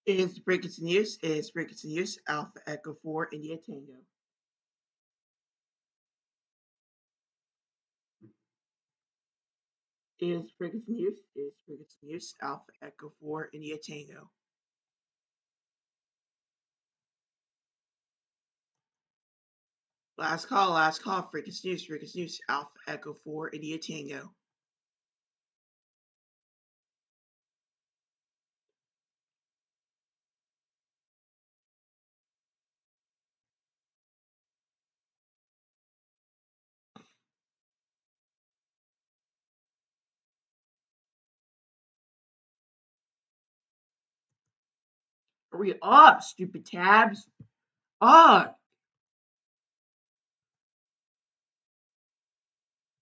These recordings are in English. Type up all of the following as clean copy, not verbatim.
Is frequency news? Is frequency news? Alpha Echo 4 India Tango. Is frequency news? Is frequency news? Alpha Echo 4 India Tango. Last call, frequency news, Alpha Echo 4 India Tango. Hurry up, stupid tabs. Ah,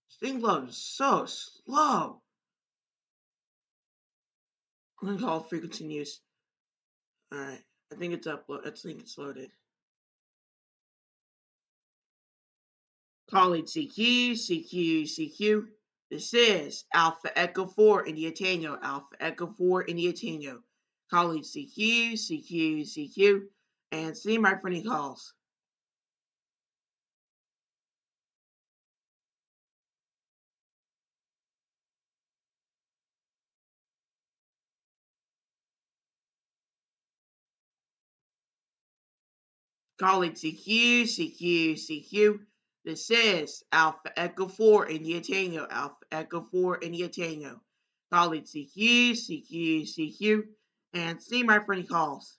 Sting load is so slow. I'm gonna call frequency news. Alright, I think it's upload. I think it's loaded. Calling CQ. This is Alpha Echo 4 India Tango. Alpha Echo 4 India Tango. Calling CQ. And see my friendly calls. Calling CQ. This is Alpha Echo 4 India Tango. Alpha Echo 4 India Tango. Calling CQ. And see my friendly calls.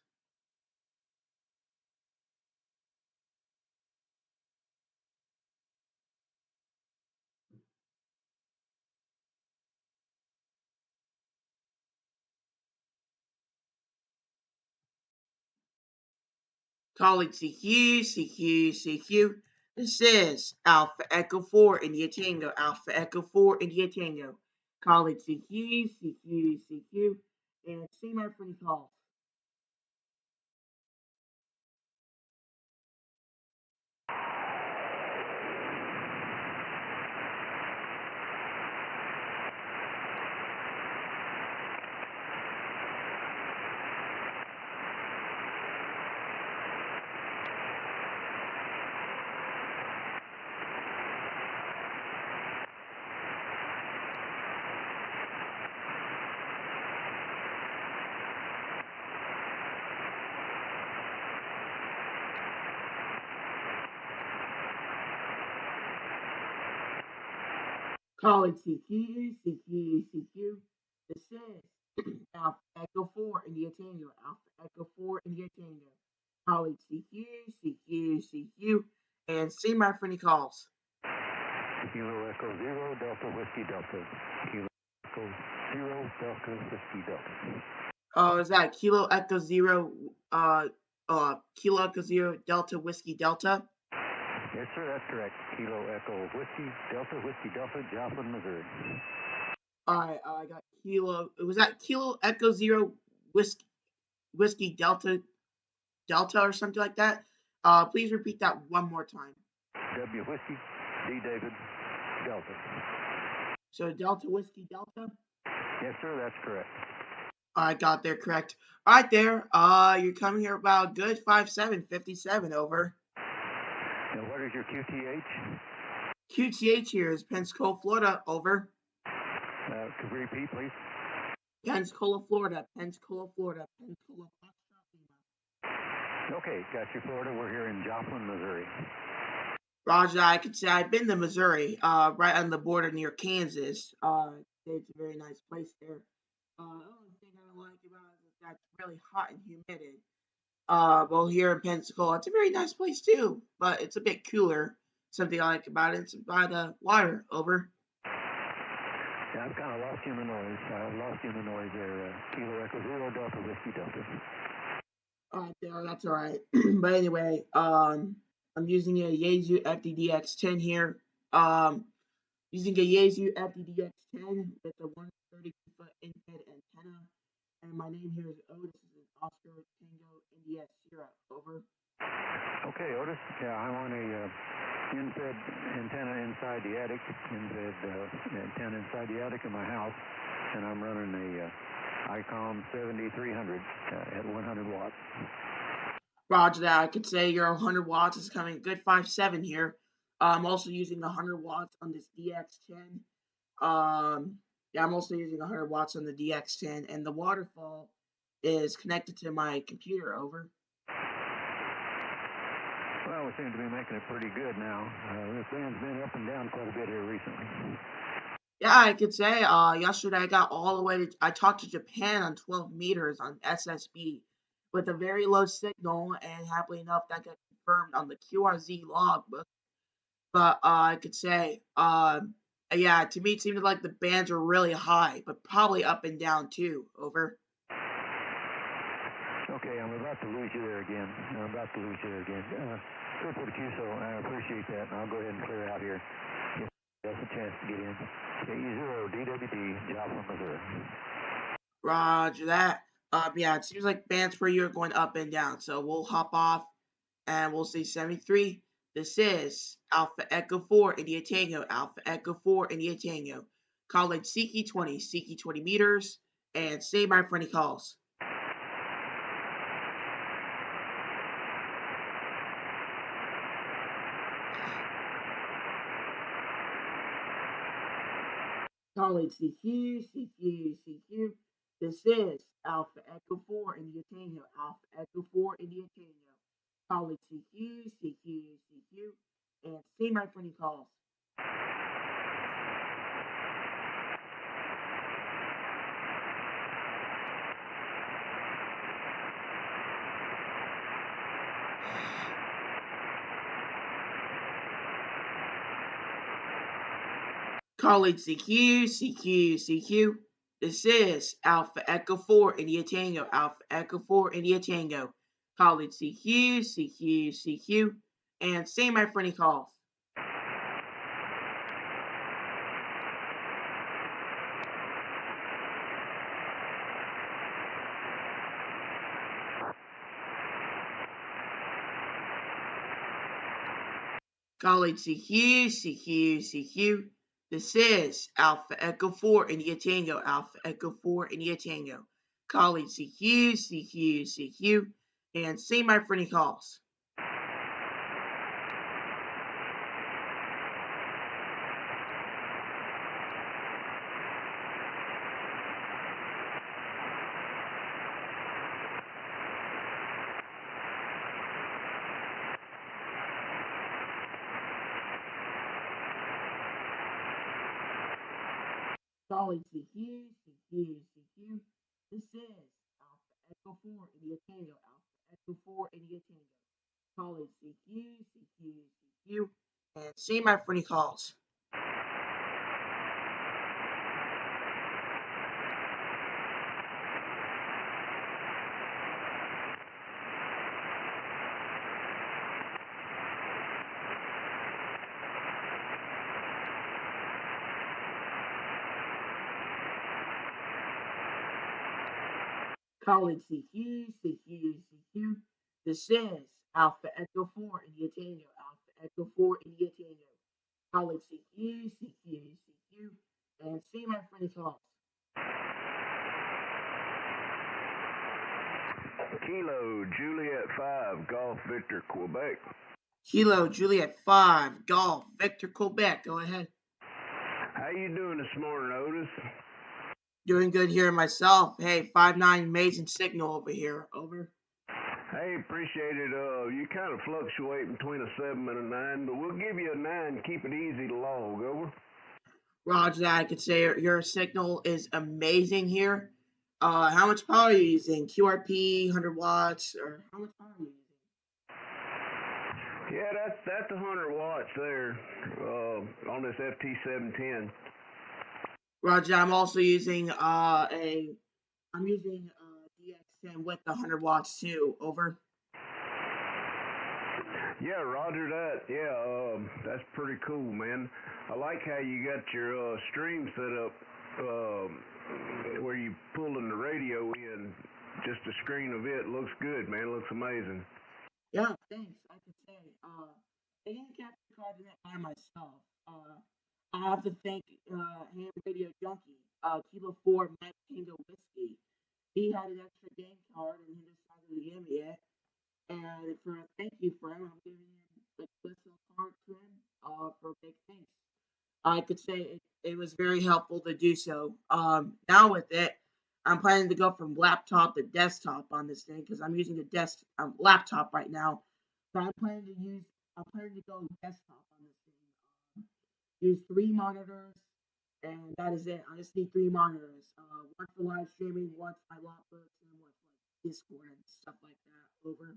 Calling CQ. This is Alpha Echo 4 India Tango. Alpha Echo 4 India Tango. Calling CQ. And see my friendly calls. Calling CQ. This is Alpha Echo 4 India Tango. Alpha Echo 4 India Tango. Calling CQ. And see my friendly calls. Kilo Echo Zero Delta Whiskey Delta. Kilo Echo Zero Delta Whiskey Delta. Oh, is that Kilo Echo Zero? Kilo Echo Zero Delta Whiskey Delta. Yes, sir, that's correct. Kilo Echo Whiskey Delta, Joplin, Missouri. Alright, I got Kilo. Was that Kilo Echo Zero Whiskey Delta or something like that? Please repeat that one more time. W Whiskey, D David, Delta. So Delta Whiskey Delta. Yes, sir, that's correct. I got there correct. Alright there. You're coming here about good 5757 over. Now, what is your QTH? QTH here is Pensacola, Florida, over. Could you repeat, please? Pensacola, Florida. Pensacola. Okay, got you, Florida. We're here in Joplin, Missouri. Roger, I could say I've been to Missouri, right on the border near Kansas. It's a very nice place there. The only thing I don't like about it is that it's really hot and humid. Well, here in Pensacola, it's a very nice place too, but it's a bit cooler. Something I like about it, it's by the water. Over. Yeah, I've kind of lost you in the noise. I lost you in the noise there. Kilo Echo Zero Delta Whiskey Delta. There, that's all right. But anyway, I'm using a Yaesu FDDX10 here. Using a Yaesu FDDX10 with a 132-foot in-bed antenna. And my name here is Otis. This is Oscar Tango India Sierra. Over. Okay, Otis. Yeah, I'm on a in-bed antenna inside the attic. In-bed antenna inside the attic of my house, and I'm running a ICOM 7300 at 100 watts. Roger that. I could say your 100 watts is coming good 5.7 here. I'm also using the 100 watts on this DX10. Yeah, I'm also using 100 watts on the DX10, and the waterfall is connected to my computer. Over. Well, we seem to be making it pretty good now. This band's been up and down quite a bit here recently. Yeah, I could say. Yesterday I got all the way to. I talked to Japan on 12 meters on SSB with a very low signal, and happily enough, that got confirmed on the QRZ logbook. But I could say, yeah, to me it seemed like the bands were really high, but probably up and down too. Over. Okay, I'm about to lose you there again. Triple to Q, so I appreciate that. I'll go ahead and clear out here. Yes, that's a chance to get in. KE0 DWD, Joplin, Missouri. Roger that. Yeah, it seems like bands per year are going up and down, so we'll hop off and we'll see 73. This is Alpha Echo 4 India Tango, Alpha Echo 4 India Tango. College Siki 20 meters, and say bye for any calls. College CQ. This is Alpha Echo 4 India Tango, Alpha Echo 4 India Tango. College CQ, and say bye for any calls. College CQ. This is Alpha Echo 4 India Tango, Alpha Echo 4 India Tango. College CQ, and say my friendly calls. College CQ. This is Alpha Echo 4 India Tango, Alpha Echo 4 India Tango. College CQ, and say my friendly calls. College CQ. This is Alpha Echo 4 India Tango, Alpha Echo 4 India Tango. College CQ, and say my friendly calls. College CQ. This is Alpha Echo 4 India Tango, Alpha Echo 4 India Tango. College CQ, and say my friendly calls. Kilo Juliet 5 Golf Victor Quebec. Kilo Juliet 5 Golf Victor Quebec. Go ahead. How you doing this morning, Otis? Doing good here myself. Hey, 5.9 amazing signal over here. Over. Hey, appreciate it. You kind of fluctuate between a 7 and a 9, but we'll give you a 9. Keep it easy to log. Over. Roger that. I could say your signal is amazing here. How much power are you using? QRP, 100 watts, or how much power are you using? Yeah, that's 100 watts there on this FT710. Roger, I'm also using I'm using DX10 with the 100 watts too. Over. Yeah, Roger that. Yeah, that's pretty cool, man. I like how you got your stream set up where you pulling the radio in. Just a screen of it looks good, man. Looks amazing. Yeah, thanks. I could say I didn't capture the card by myself. I have to thank Ham Radio Junkie, Kilo 4 Mike Tango Whiskey. he had an extra game card and he decided to give me it. And for a thank you for him, I'm giving him a personal card to him for big things. I could say it was very helpful to do so. Now with it, I'm planning to go from laptop to desktop on this thing because I'm using the desk laptop right now. So I'm planning to go desktop on this thing. Use three monitors, and that is it. I just need three monitors. One for live streaming, one for my notebooks, and one for like Discord and stuff like that. Over.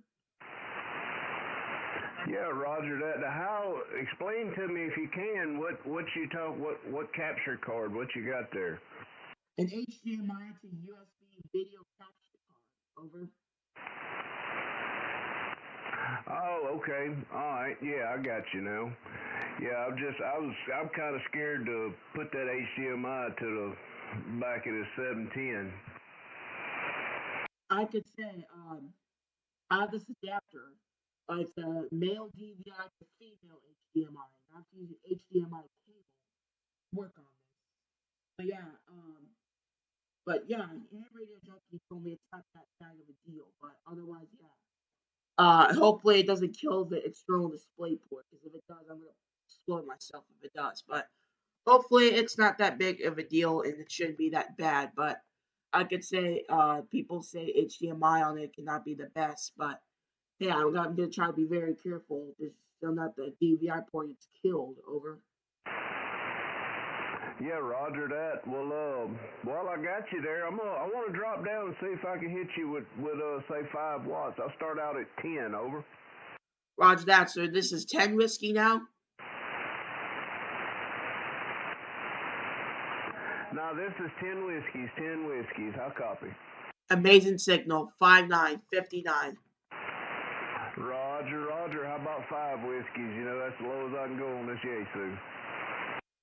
Yeah, Roger that. Now, how? Explain to me if you can what capture card? What you got there? An HDMI to USB video capture card. Over. Oh, okay. All right. Yeah, I got you now. Yeah, I'm kind of scared to put that HDMI to the back of the 710. I could say I have this adapter. It's a male DVI to female HDMI. I have to use an HDMI cable to work on this. But yeah, Radio Junkie told me it's not that bad of a deal. But otherwise, yeah. Hopefully it doesn't kill the external display port because if it does, I'm gonna explode myself if it does. But hopefully it's not that big of a deal and it shouldn't be that bad. But I could say people say HDMI on it cannot be the best, but yeah, I'm gonna try to be very careful. There's still not the DVI port gets killed. Over. Yeah, Roger that. Well, while I got you there, I want to drop down and see if I can hit you with say 5 watts. I'll start out at 10. Over. Roger that. So this is 10 whiskey now. Now this is 10 whiskeys. 10 whiskeys. I'll copy. Amazing signal. 5959. Roger, Roger. How about 5 whiskeys? You know that's the lowest I can go on this Yaesu.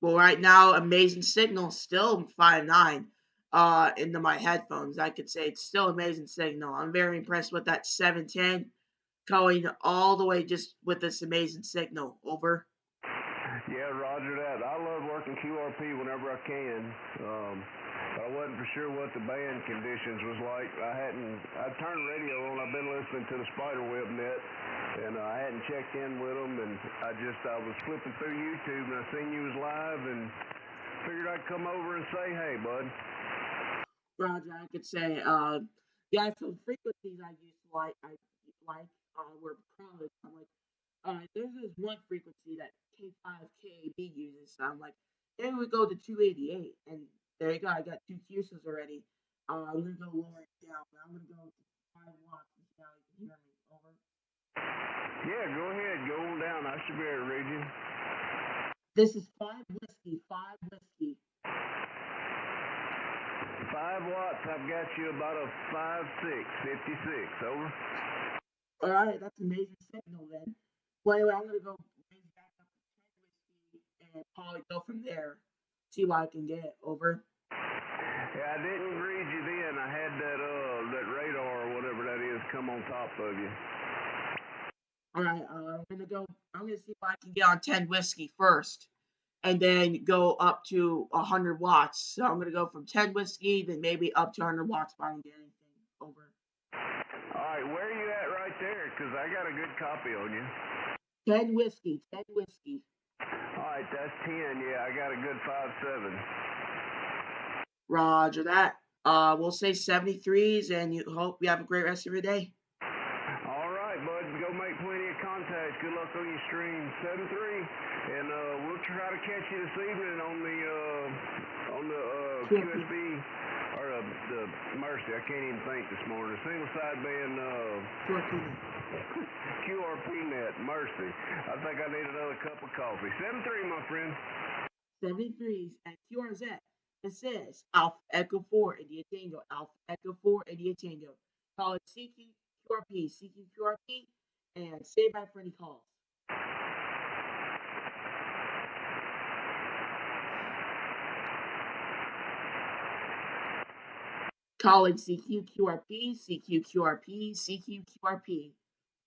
Well, right now, amazing signal, still 5.9 into my headphones. I could say it's still amazing signal. I'm very impressed with that 710 going all the way just with this amazing signal. Over. Yeah, Roger that. I love working QRP whenever I can. But I wasn't for sure what the band conditions was like. I turned the radio on. I've been listening to the Spiderweb net, and I hadn't checked in with them. And I was flipping through YouTube, and I seen you was live, and figured I'd come over and say, hey, bud. Roger, I could say, yeah, some frequencies I used to were probably I'm like, there's this one frequency that K5KAB uses. So I'm like, maybe we go to 288, and there you go. I got two Q's already. I'm gonna go lower it down. I'm gonna go to 5 watts and see how you can hear me. Over. Yeah, go ahead. Go on down. I should be able to read you. This is 5 whiskey. 5 whiskey. 5 watts. I've got you about a 5.6, 56. Over. All right, that's amazing signal then. Well, anyway, I'm gonna go raise back up to 10 whiskey and probably go from there. See what I can get. Over. Yeah, I didn't read you then. I had that radar or whatever that is come on top of you. All right, I'm gonna see if I can get on 10 whiskey first, and then go up to 100 watts. So I'm gonna go from 10 whiskey, then maybe up to 100 watts if I don't get anything. Over. All right, where are you at right there? Because I got a good copy on you. 10 whiskey. 10 whiskey. All right, that's 10. Yeah, I got a good 5.7. Roger that. We'll say 73s, and you hope you have a great rest of your day. All right, bud. Go make plenty of contacts. Good luck on your stream. 7-3. And we'll try to catch you this evening on the QSB or the Mercy. I can't even think this morning. Single sideband QRP net Mercy. I think I need another cup of coffee. 7-3, my friend. 73s and QRZ. It says Alpha Echo 4 India Tango. Alpha Echo 4 India Tango. Call it CQQRP. CQQRP. And stay by for any calls. Calling CQQRP, CQQRP, CQQRP.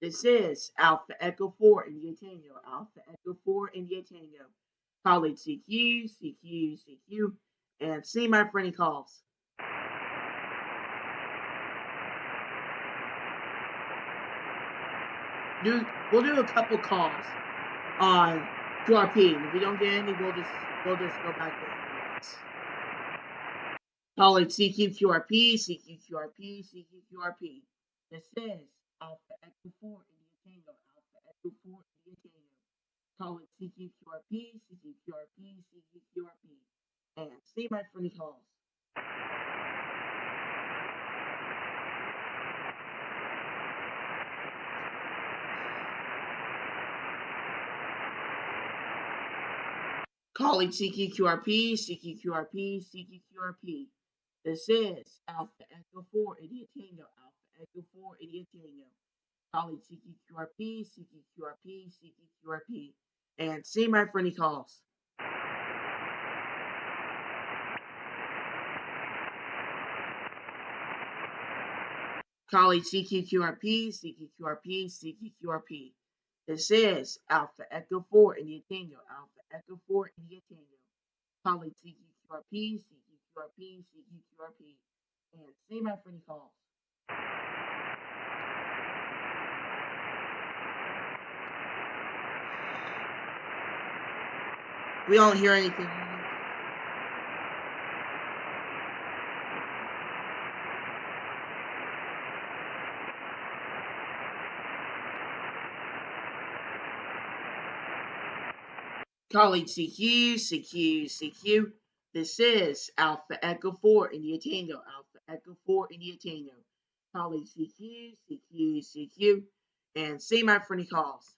This is Alpha Echo 4 India Tango. Alpha Echo 4 India Tango. Calling CQ, CQ, CQ. And see my for any calls. we'll do a couple calls on QRP. And if we don't get any, we'll just go back to ambulance. Call it CQQRP, CQQRP, CQQRP. This is Alpha Echo 4 India Tango, Alpha Echo 4 India Tango. Call it CQQRP, CQQRP, CQQRP. And stay by for any calls. Calling CQQRP, CQQRP, CQQRP. This is Alpha Echo 4 India Tango, Alpha Echo 4 India Tango. Calling CQQRP, CQQRP, CQQRP. And stay by for any calls. Calling CQQRP, CQQRP, CQQRP. This is Alpha Echo 4 India Tango, Alpha Echo 4 India Tango. Calling CQQRP, CQQRP, CQQRP. And stay by for any calls. We don't hear anything. Calling CQ, CQ, CQ. This is Alpha Echo 4 India Tango, Alpha Echo 4 India Tango. Calling CQ, CQ, CQ. And stay by for any calls.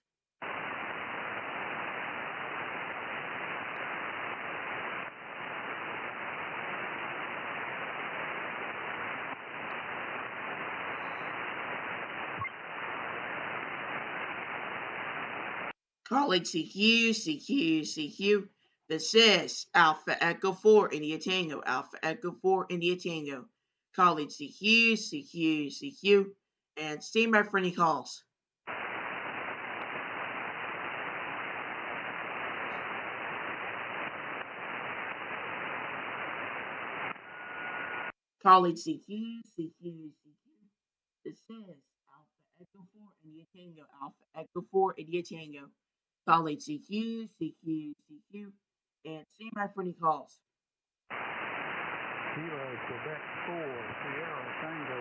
Calling CQ, CQ, CQ. This is Alpha Echo 4 India Tango, Alpha Echo 4 India Tango. Calling CQ, CQ, CQ. And stand by for any calls. Calling CQ, CQ, CQ. This is Alpha Echo 4 India Tango, Alpha Echo 4 India Tango. Calling CQ, CQ, CQ. And stand by for any calls. Kilo Quebec 4, Sierra Tango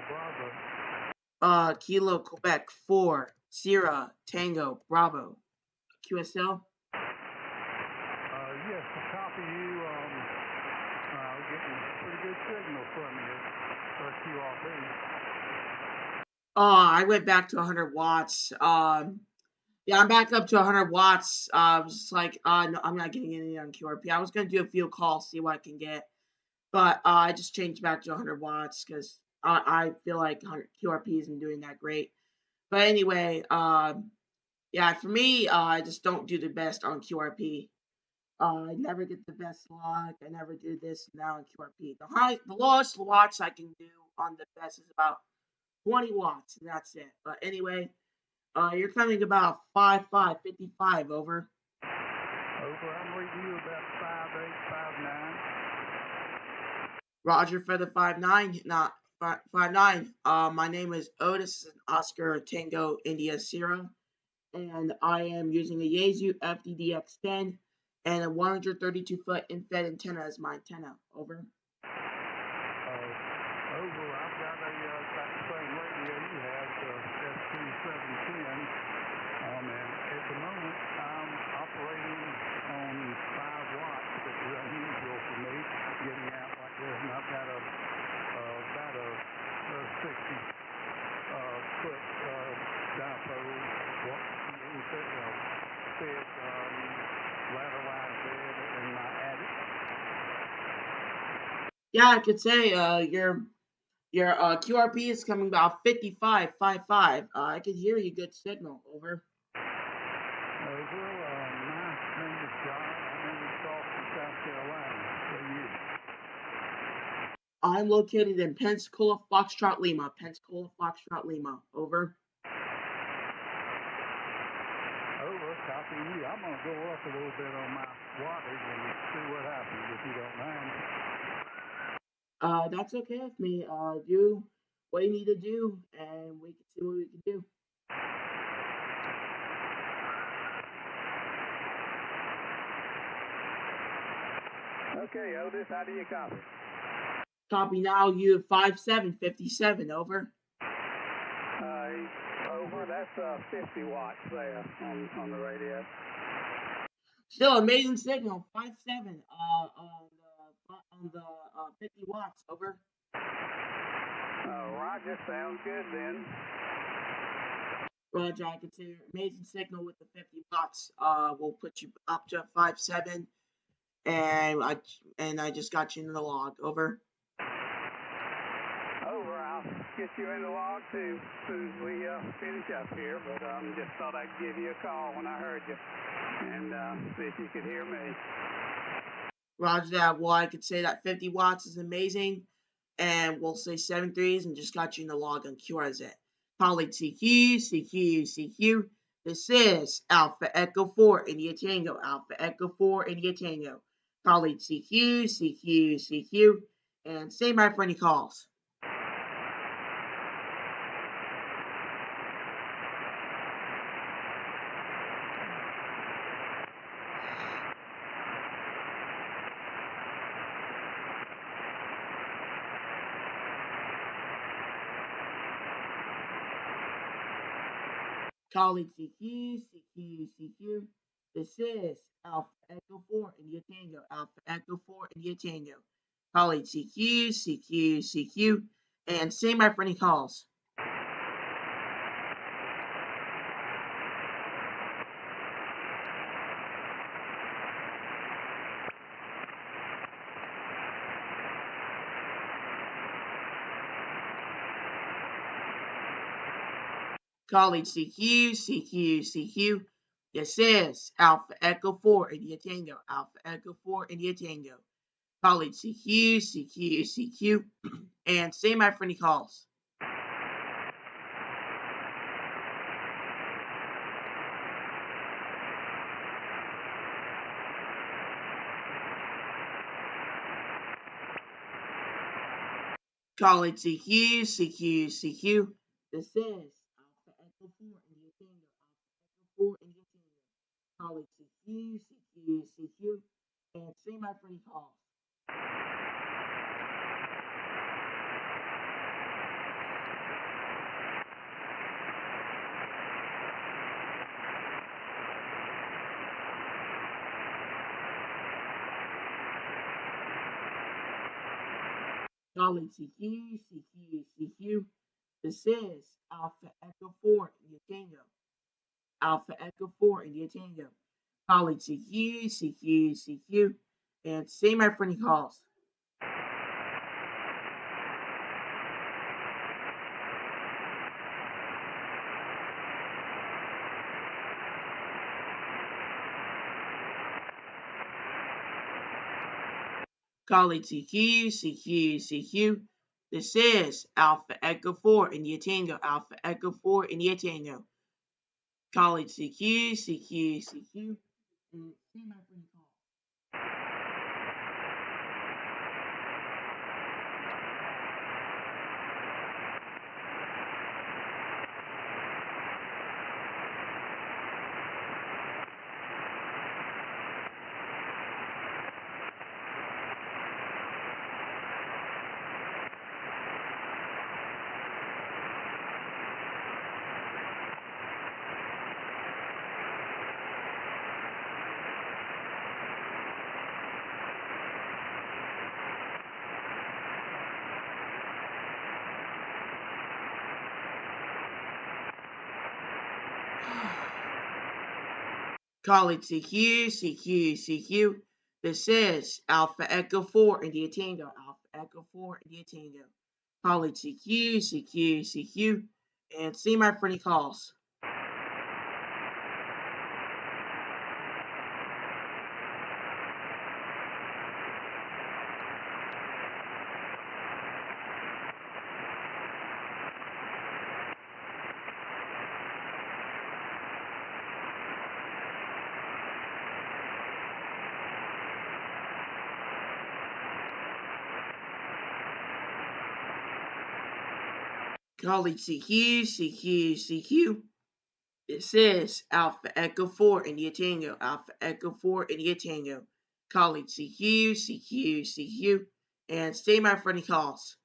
Bravo. Kilo Quebec 4, Sierra Tango Bravo. QSL? Yes, to copy you, getting pretty good signal from you for QRP. I went back to 100 watts. Yeah, I'm back up to 100 watts. I was just like, no, I'm not getting any on QRP. I was going to do a few calls, see what I can get. But I just changed back to 100 watts because I feel like QRP isn't doing that great. But anyway, yeah, for me, I just don't do the best on QRP. I never get the best luck. I never do this now on QRP. The lowest watts I can do on the best is about 20 watts, and that's it. But anyway, you're coming about 5.5, 55, over. Over, I'm reading you about 5.8, 5.9. Roger for the 5.9, not 5.9. My name is Otis Oscar Tango India Sierra, and I am using a Yaesu FDDX10 and a 132-foot infed antenna as my antenna. Over. Over, I've got the same radio you have, the S2710. And at the moment, I'm operating on 5 watts, which is unusual for me, getting out like this. And I've got about a 60-foot dipole, fed ladder line bed in my attic. Yeah, I could say your QRP is coming about 55, 55. I can hear you good signal. Over. Over. My name is John. I'm in Charleston, South Carolina. Where are you? I'm located in Pensacola, Foxtrot, Lima. Pensacola, Foxtrot, Lima. Over. Over. Copy you. I'm going to go up a little bit on my wattage and see what happens, if you don't mind. That's okay with me. Do what you need to do, and we can see what we can do. Okay, Otis, how do you copy? Copy now, you have 5757, over. Over, that's 50 watts there on the radio. Still amazing signal, 57 on the 50 watts, over. Roger, sounds good then. Roger, I can see amazing signal with the 50 watts. We'll put you up to 57, and I just got you in the log, over. Over, I'll get you in the log too as soon as we finish up here, but just thought I'd give you a call when I heard you and see if you could hear me. Roger that. Well, I could say that 50 watts is amazing, and we'll say 7.3s and just got you in the log on QRZ. Colleague CQ, CQ, CQ. This is Alpha Echo 4 India Tango, Alpha Echo 4 India Tango. Colleague CQ, CQ, CQ, and stay by for any calls. Colleague CQ, CQ, CQ. This is Alpha Echo 4 India Tango, Alpha Echo 4 India Tango. Colleague CQ, CQ, CQ, and stay by for any calls. Colleague CQ, CQ, CQ. This is Alpha Echo 4 India Tango, Alpha Echo 4 India Tango. Colleague CQ, CQ, CQ, and stay by for any calls. Colleague CQ, CQ, CQ. This is Alpha Echo 4 India Tango, Alpha Echo 4 India Tango. Colleague CQ, CQ, CQ, and stay by for any calls. Colleague CQ, CQ, CQ. This is Alpha Echo 4 India Tango, Alpha Echo 4 India Tango. Colleague CQ, CQ, CQ, and stay by for any calls. Colleague CQ, CQ, CQ. This is Alpha Echo 4 India Tango, Alpha Echo 4 India Tango. Colleague CQ, CQ, CQ, and stay by for any calls. Colleague CQ, CQ, CQ. This is Alpha Echo 4 India Tango, Alpha Echo 4 India Tango. Colleague CQ, CQ, CQ, and stay by for any calls. Colleague CQ, CQ, CQ. This is Alpha Echo 4 India Tango, Alpha Echo 4 India Tango. Call it CQ, CQ, CQ, and stay by for any calls.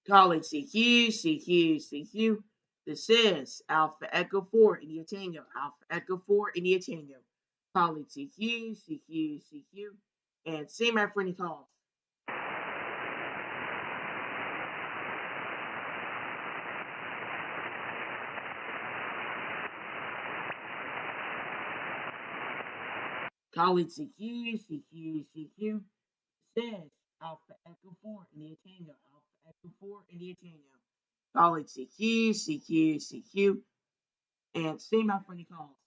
Call it CQ, CQ, CQ. This is Alpha Echo 4 India Tango, Alpha Echo 4 India Tango. Call it CQ, CQ, CQ, and stay by for any calls. Call it CQ, CQ, CQ. Says Alpha Echo 4 India Tango, Alpha Echo 4 India Tango. Call it CQ, CQ, CQ, and stay by for any calls.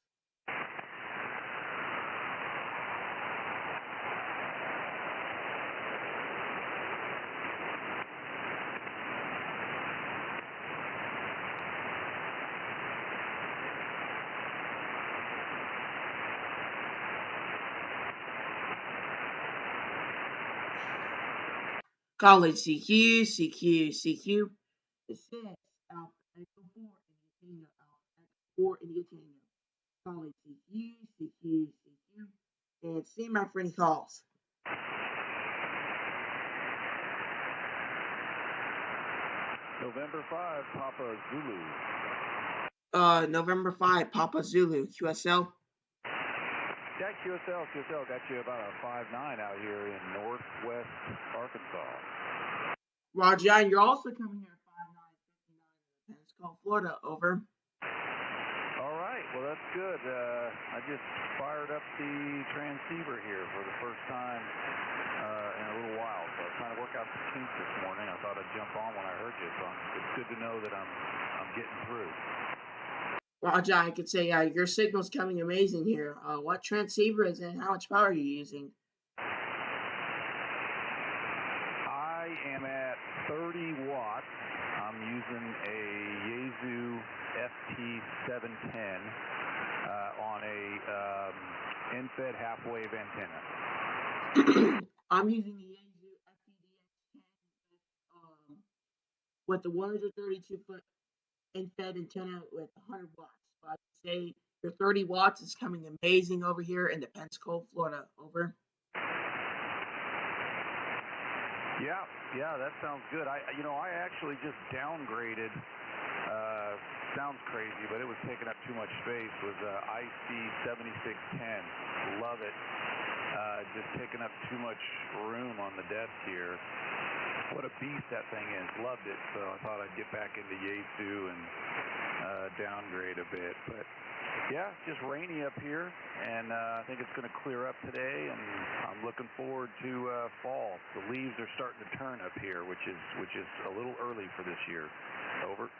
College CQ, CQ, CQ. It says Alpha Echo 4 India Tango, Alpha Echo 4 India Tango. College CQ, CQ, CQ. And see my friend calls. November 5, Papa Zulu. November 5, Papa Zulu, QSL. Yeah, QSL got you about a 5.9 out here in northwest Arkansas. Roger, and you're also coming here at 5.959 in Pensacola, Florida, over. All right, well, that's good. I just fired up the transceiver here for the first time in a little while, so I was trying to work out the kinks this morning. I thought I'd jump on when I heard you, so it's good to know that I'm getting through. Roger, I could say your signal's coming amazing here. What transceiver is it? How much power are you using? I am at 30 watts. I'm using a Yaesu FT710 on a end-fed half-wave antenna. I'm using the Yaesu FTDX10 with the 132-foot end-fed antenna with 100 watts. So I'd say your 30 watts is coming amazing over here in the Pensacola, Florida. Over. Yeah, that sounds good. I actually just downgraded. Sounds crazy, but it was taking up too much space. Was IC7610. Love it. Just taking up too much room on the desk here. What a beast that thing is. Loved it. So I thought I'd get back into Yaesu and downgrade a bit. But yeah, just rainy up here, and I think it's going to clear up today, and I'm looking forward to fall. The leaves are starting to turn up here, which is a little early for this year. Over.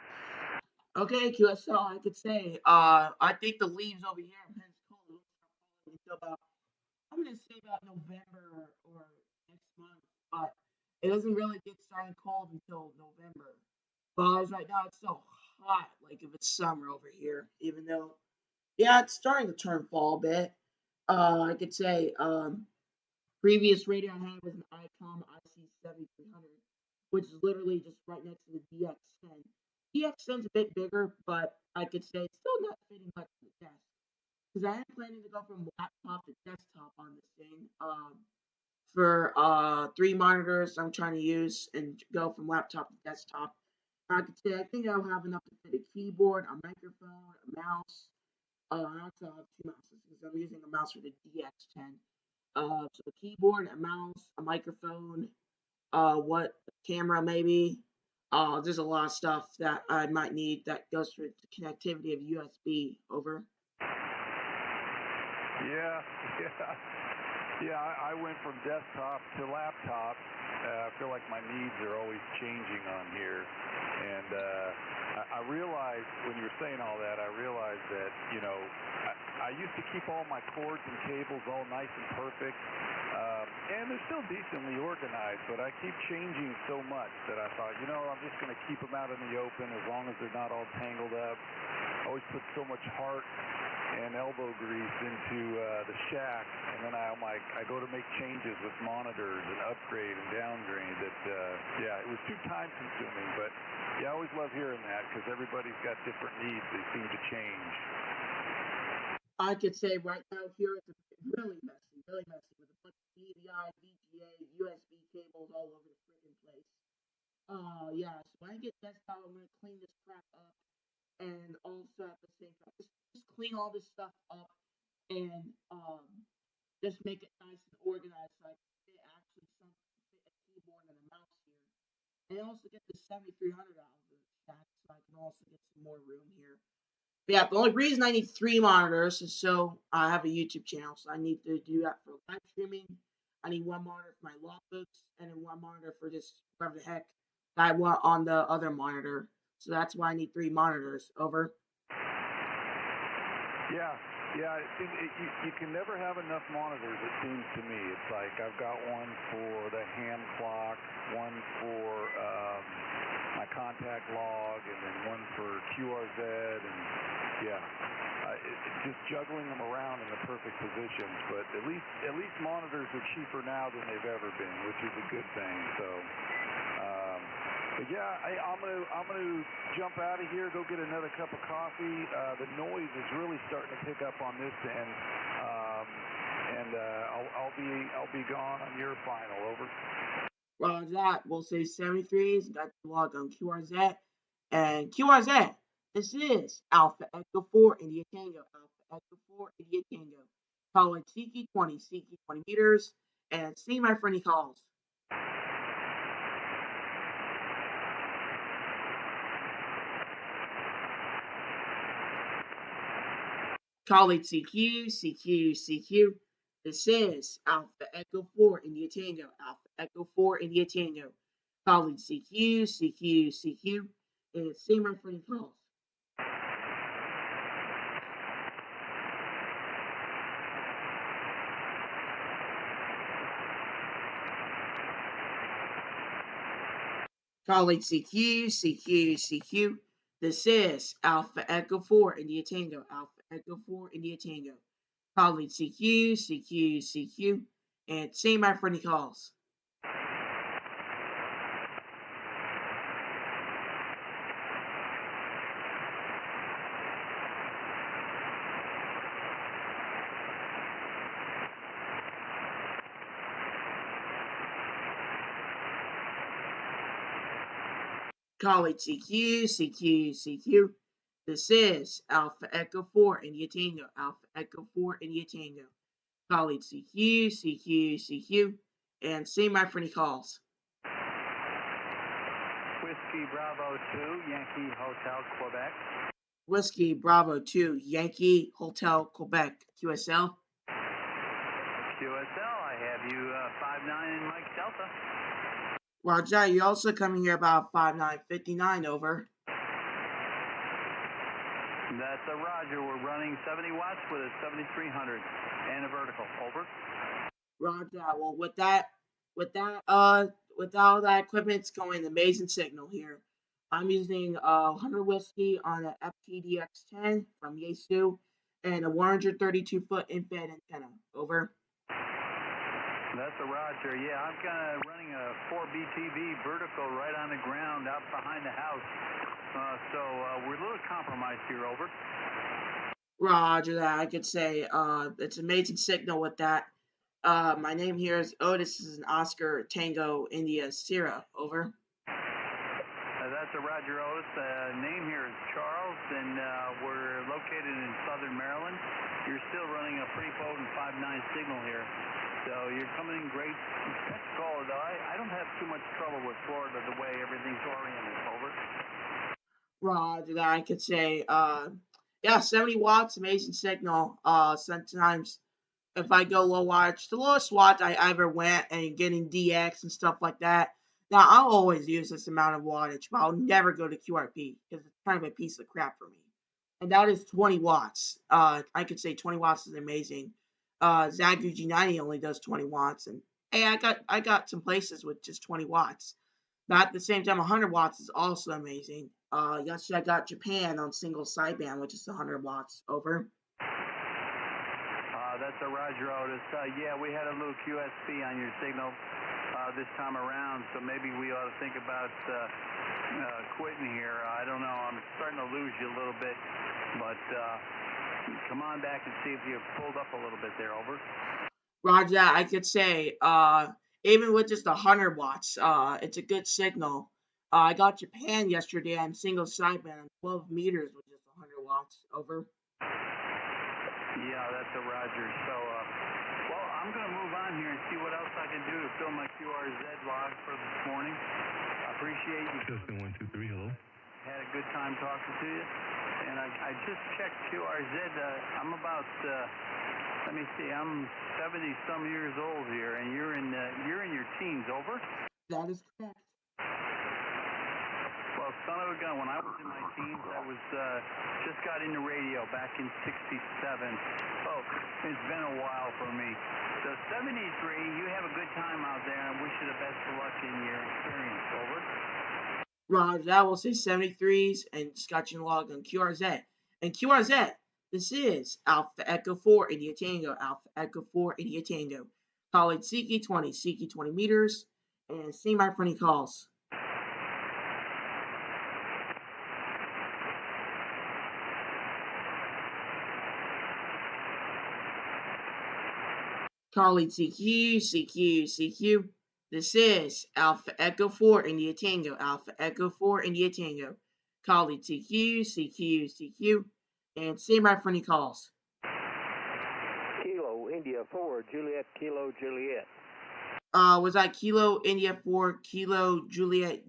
Okay, QSL, I could say. I think the leaves over here in Pensacola will start falling until about, I'm going to say about November or next month, but it doesn't really get starting cold until November. But as right now, it's so hot, like if it's summer over here, even though, yeah, it's starting to turn fall a bit. I could say, previous radio I had was an ICOM IC7300, which is literally just right next to the DX10. DX10's a bit bigger, but I could say it's still not fitting much to the desk. Because I am planning to go from laptop to desktop on this thing. For 3 monitors I'm trying to use and go from laptop to desktop. I could say I think I'll have enough to fit a keyboard, a microphone, a mouse. I also have 2 mouses because I'm using a mouse for the DX10. So a keyboard, a mouse, a microphone, what camera maybe. There's a lot of stuff that I might need that goes through the connectivity of USB. Over. Yeah, I went from desktop to laptop. I feel like my needs are always changing on here. And I realized, when you were saying all that, I realized that, I used to keep all my cords and cables all nice and perfect. And they're still decently organized, but I keep changing so much that I thought, I'm just going to keep them out in the open as long as they're not all tangled up. I always put so much heart and elbow grease into the shack, and then I go to make changes with monitors and upgrade and downgrade. Yeah, it was too time consuming, but yeah, I always love hearing that because everybody's got different needs. They seem to change. I could say right now here it's really messy with a bunch of DVI, VGA, USB cables all over the freaking place. Yeah, so when I get desktop, I'm gonna clean this crap up, and also at the same time, just clean all this stuff up, and just make it nice and organized so I can fit actually fit a keyboard and a mouse here, and also get the 7300 out of the shack so I can also get some more room here. But yeah, the only reason I need 3 monitors is so I have a YouTube channel, so I need to do that for live streaming. I need 1 monitor for my logbooks, and then 1 monitor for just whatever the heck I want on the other monitor. So that's why I need 3 monitors. Over. Yeah, you can never have enough monitors, it seems to me. It's like I've got one for the hand clock, one for my contact log, and then one for QRZ, and yeah, it's just juggling them around in the perfect positions. But at least monitors are cheaper now than they've ever been, which is a good thing. So. But yeah, I'm gonna jump out of here, go get another cup of coffee. The noise is really starting to pick up on this end, and I'll be gone on your final. Over. Roger that. We'll say 73s. Got the log on QRZ. And QRZ, this is Alpha Echo 4 India Tango. Alpha Echo 4 India Tango. Calling CQ20 meters. And see my friendly calls. Colleague CQ. This is Alpha Echo 4 India Tango. Alpha Echo 4 India Tango. Colleague CQ. And see my friendly calls. Colleague CQ. This is Alpha Echo 4 India Tango. Alpha Echo 4 India Tango. Colleague CQ. And see my friendly calls. Colleague CQ. This is Alpha Echo 4 India Tango. Alpha Echo 4 India Tango. Colleague CQ. And see my friendly calls. Whiskey Bravo 2, Yankee Hotel, Quebec. Whiskey Bravo 2, Yankee Hotel, Quebec. QSL. QSL, I have you 59 in Mike Delta. Roger, you're also coming here about 5959, over. That's a Roger. We're running 70 watts with a 7300 and a vertical. Over. Roger. Well, with all that equipment, it's going amazing signal here. I'm using 100 whiskey on an FTDX10 from Yaesu and a 132-foot infrared antenna. Over. That's a Roger. Yeah, I'm kind of running a 4BTV vertical right on the ground out behind the house. So we're a little compromised here. Over. Roger that. I could say it's amazing signal with that. My name here is Otis. This is an Oscar Tango India Sierra. Over. That's a Roger Otis. Name here is Charles, and we're located in southern Maryland. You're still running a pretty potent 5.9 signal here. So you're coming in great. Pensacola, though, I don't have too much trouble with Florida the way everything's oriented. Over. Roger that. I could say, yeah, 70 watts, amazing signal. Sometimes if I go low wattage, the lowest watts I ever went and getting DX and stuff like that. Now, I'll always use this amount of wattage, but I'll never go to QRP because it's kind of a piece of crap for me. And that is 20 watts. I could say 20 watts is amazing. Zagu G90 only does 20 watts, and hey, I got some places with just 20 watts. But at the same time, 100 watts is also amazing. Yesterday I got Japan on single sideband, which is 100 watts. Over. That's a Roger Otis. Yeah, we had a little QSP on your signal this time around, so maybe we ought to think about quitting here. I don't know. I'm starting to lose you a little bit, but come on back and see if you pulled up a little bit there. Over. Roger that. I could say, even with just 100 watts, it's a good signal. I got Japan yesterday on single sideband on 12 meters with just 100 watts. Over. Yeah, that's a Roger. So, well, I'm going to move on here and see what else I can do to fill my QRZ log for this morning. I appreciate you. System 123, hello. Had a good time talking to you. And I just checked QRZ. I'm about, let me see, I'm 70-some years old here, and you're in your teens. Over. That is correct. Well, son of a gun, when I was in my teens, I was just got into radio back in '67. Oh, it's been a while for me. So 73, you have a good time out there, and wish you the best of luck in your experience. Over. Roger, I will say 73s and Scotch and log on QRZ. And QRZ, this is Alpha Echo 4 India Tango, Alpha Echo 4 India Tango. College CQ 20 meters, and see my friendly calls. College CQ. This is Alpha Echo 4 India Tango, Alpha Echo 4 India Tango. College CQ, and see my friendly calls. Kilo India 4 Juliet Kilo Juliet. Was that Kilo India 4 Kilo Juliet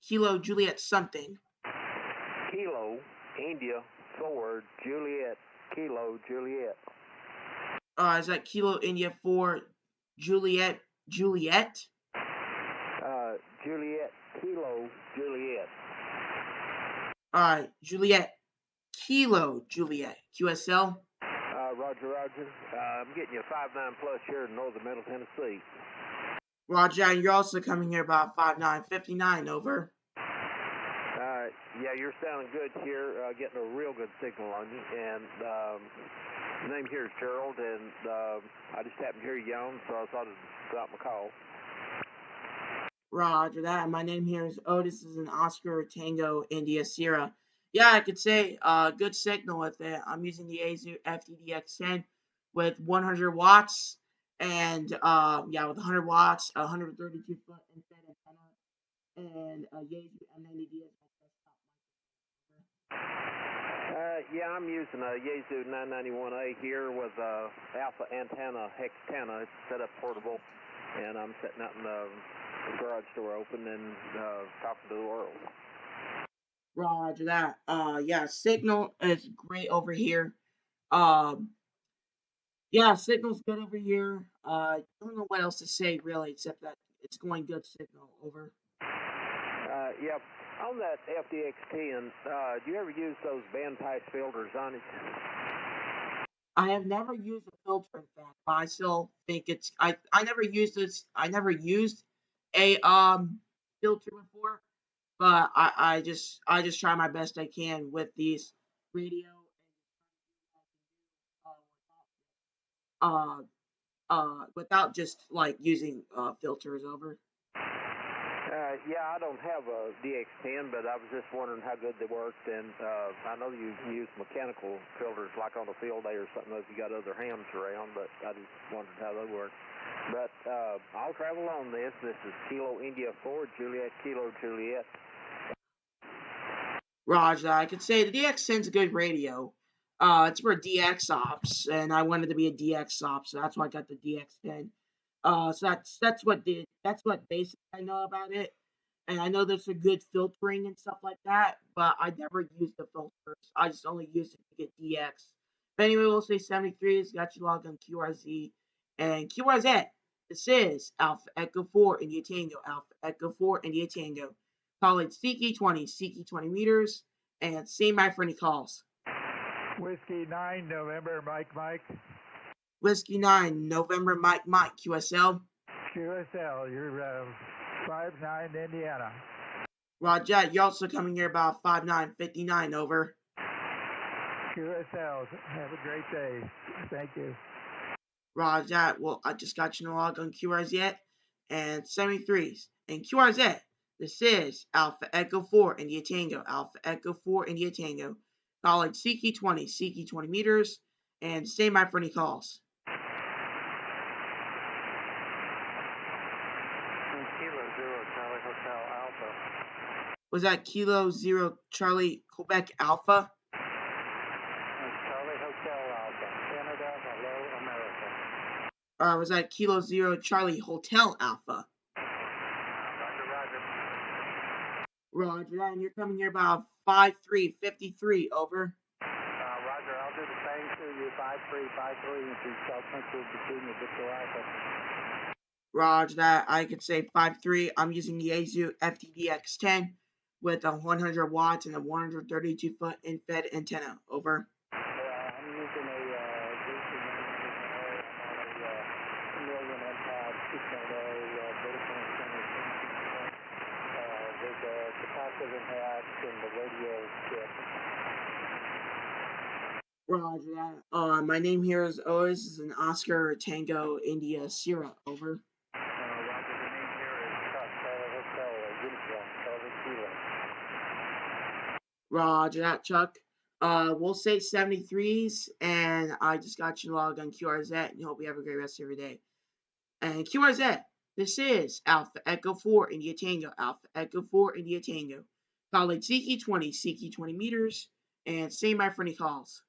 Kilo Juliet something? Kilo India 4 Juliet Kilo Juliet. Is that Kilo India 4 Juliet? Juliet Kilo Juliet. Juliet Kilo Juliet QSL. Roger. I'm getting you 59 plus here in northern Middle Tennessee. Roger, and you're also coming here about 5959. Over. Yeah, you're sounding good here. Getting a real good signal on you. And the name here is Gerald, and I just happened to hear you on, so I thought I'd drop my call. Roger that. My name here is Otis. Is an Oscar Tango India Sierra. Yeah, I could say good signal with it. I'm using the Yaesu FTDX10 with 100 watts, and yeah, with 100 watts, 132 foot infrared antenna, and Yaesu M90D as my desktop. Yeah, I'm using a Yaesu 991A here with Alpha Antenna Hex Antenna. It's set up portable, and I'm setting out in the garage door open and talking to the world. Roger that. Yeah, signal is great over here. Yeah, signal's good over here. Don't know what else to say really, except that it's going good signal. Over. Yep. On that FDX10, do you ever use those bandpass filters on it? I have never used a filter, in fact, but I still think it's. I never used this. I never used a filter before, but I just try my best I can with these radio and without just like using filters. Over. Yeah, I don't have a DX10, but I was just wondering how good they worked, and I know you can use mechanical filters like on a field day or something if you got other hams around, but I just wondered how they work. But I'll travel on this. This is Kilo India 4 Juliet Kilo Juliet. Roger, I could say the DX10's a good radio. It's for DX ops, and I wanted to be a DX op, so that's why I got the DX10. So that's what basically I know about it, and I know there's a good filtering and stuff like that, but I never used the filters. I just only used it to get DX. But anyway, we'll say 73 has got you logged on QRZ and QRZ. This is Alpha Echo 4 India Tango, Alpha Echo 4 India Tango. College CQ 20 meters, and see my for any calls. Whiskey 9 November Mike. Whiskey 9 November Mike QSL. QSL, you're 59 Indiana. Roger, you're also coming here about 5959. Over. QSL, have a great day. Thank you. Roger that. Well, I just got you no log on QRZ and 73s. And QRZ, this is Alpha Echo 4 India Tango. Alpha Echo 4 India Tango. College CK 20, CK 20 meters. And stay by for any calls. Kilo Zero Charlie Hotel Alpha. Was that Kilo 0 Charlie Quebec Alpha? Charlie Hotel Alpha. Canada, hello, America. Was that Kilo 0 Charlie Hotel Alpha? Roger. Roger that. And you're coming here about 5353. Over. Roger, I'll do the same to you. 5353 into South Central Virginia, Victor Alpha. Roger that. I could say 5-3. I'm using the Yaesu FTDX10 with a 100 watts and a 132 foot infed antenna. Over. I'm using a million impact 2.0 vertical antenna. There's a capacitive impact in the radio chip. Roger that. My name here is always is an Oscar Tango India Sierra. Over. Roger, the name here is Chuck, Charlie Hotel, Uniform, Charlie Kilo. Roger that, Chuck. We'll say 73s, and I just got you logged on QRZ, and hope you have a great rest of your day. And QRZ, this is Alpha Echo 4 India Tango. Alpha Echo 4 India Tango. College CK 20, CK 20 meters, and stay by for any calls.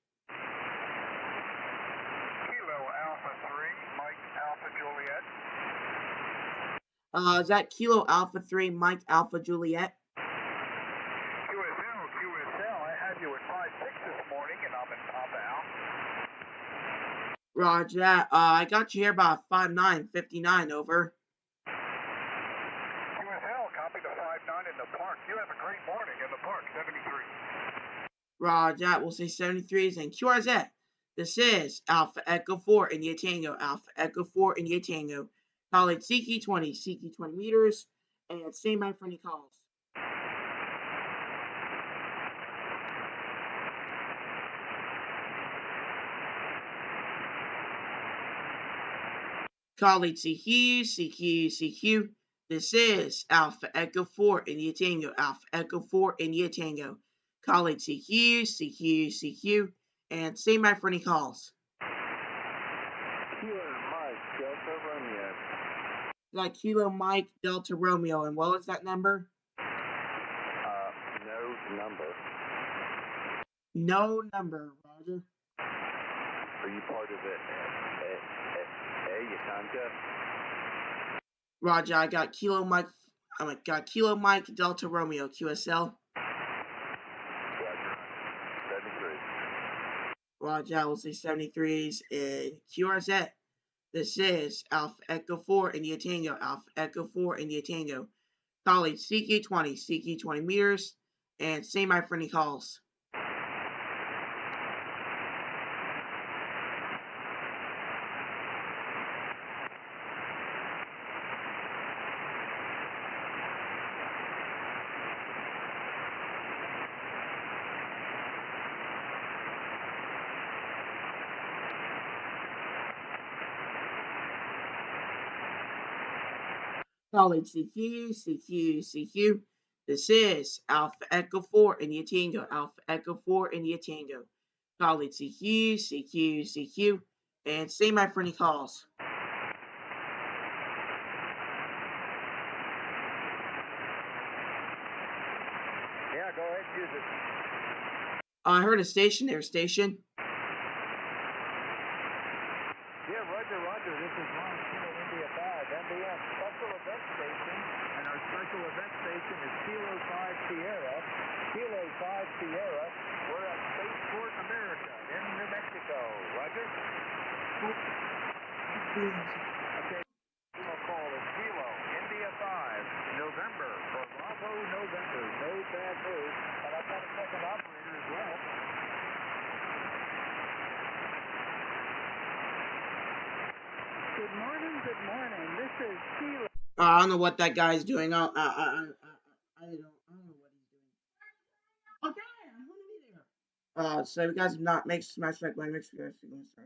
Kilo Alpha 3, Mike Alpha Juliet. Is that Kilo Alpha 3, Mike Alpha Juliet? QSL, I had you at 5-6 this morning, and I'm in Papa Alpha. Roger that. I got you here about 5959. Over. QSL, copy the 59 in the park. You have a great morning in the park, 73. Roger that. We'll say 73s and QRZ. This is Alpha Echo 4 India Tango. Alpha Echo 4 India Tango. College CK 20, CK 20 meters, and stay by for any calls. College CQ, CQ, CQ. This is Alpha Echo 4 India Tango. Alpha Echo 4 India Tango. College CQ, CQ, CQ. And stay by for any calls. Kilo Mike, Delta Romeo. Like Kilo Mike Delta Romeo. And what was that number? No number. No number, Roger. Are you part of it? Yakanka? Roger, I got Kilo Mike. Kilo Mike Delta Romeo QSL. Roger. 73. Roger, I will say 73s and QRZ. This is Alpha Echo 4 India Tango. Alpha Echo 4 India Tango. College CQ 20, CQ 20 meters, and stay by for any calls. College CQ, CQ, CQ. This is Alpha Echo 4 India Tango. Alpha Echo 4 India Tango. College CQ, CQ, CQ. And stay by for any calls. Yeah, go ahead and use it. I heard a station there, station. Yeah, Roger. This is Ron Kilo India 5, MBM Special Event Station, and our special event station is Kilo 5 Sierra. Kilo 5 Sierra. We're at Spaceport America in New Mexico. Roger. Okay. Kilo call is Kilo India 5, November for Bravo November. No bad news. And I've got a second operator as well. Good morning. This is Kilo. I don't know what that guy's doing. I don't know what he's doing. Okay, I'm gonna be there. So you guys have not make smash like one, make sure you guys are going to start.